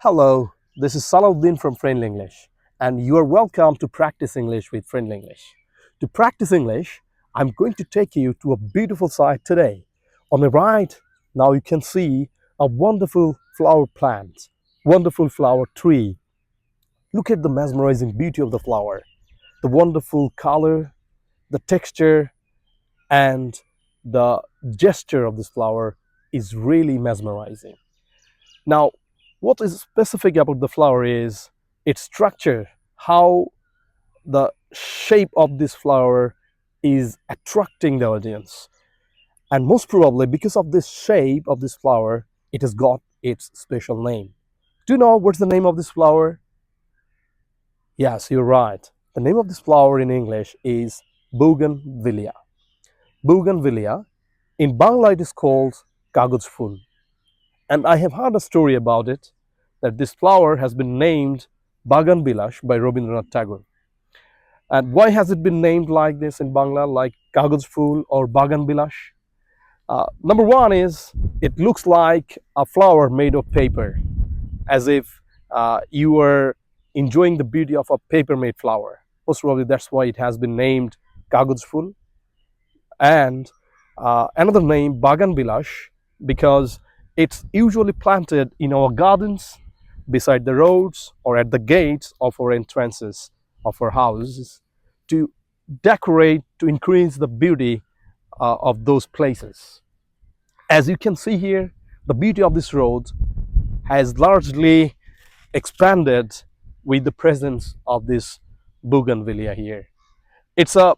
Hello, this is Salahuddin from Friendly English, and you are welcome to Practice English with Friendly English. To practice English, I'm going to take you to a beautiful site today. On the right, now you can see a wonderful flower plant, wonderful flower tree. Look at the mesmerizing beauty of the flower, the wonderful color, the texture, and the gesture of this flower is really mesmerizing. Now, what is specific about the flower is its structure, how the shape of this flower is attracting the audience. And most probably, because of this shape of this flower, it has got its special name. Do you know what's the name of this flower? Yes, you're right. The name of this flower in English is bougainvillea. Bougainvillea, in Bangla, it is called kagoj phul. And I have heard a story about it that this flower has been named Bagan Bilash by Rabindranath Tagore. And why has it been named like this in Bangla, like Kagoj Phul or Bagan Bilash? Number one is it looks like a flower made of paper, as if you were enjoying the beauty of a paper made flower. Most probably that's why it has been named Kagoj Phul. And another name, Bagan Bilash, because it's usually planted in our gardens, beside the roads, or at the gates of our entrances of our houses to decorate, to increase the beauty of those places. As you can see here, the beauty of this road has largely expanded with the presence of this bougainvillea here. It's a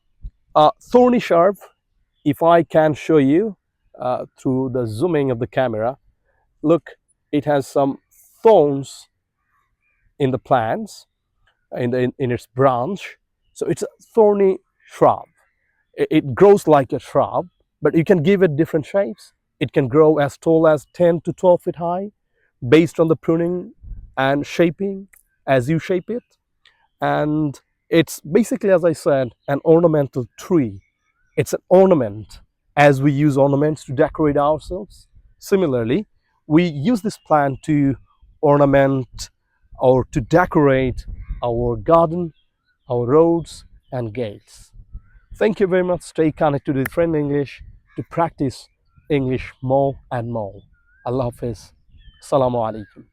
thorny shrub. If I can show you through the zooming of the camera, look, it has some thorns in the plants, in its branch. So it's a thorny shrub. It grows like a shrub, but you can give it different shapes. It can grow as tall as 10 to 12 feet high based on the pruning and shaping as you shape it. And it's basically, as I said, an ornamental tree. It's an ornament as we use ornaments to decorate ourselves. Similarly, we use this plant to ornament or to decorate our garden, our roads, and gates. Thank you very much. Stay connected with Friend English to practice English more and more. Allah Hafiz. Assalamu alaikum.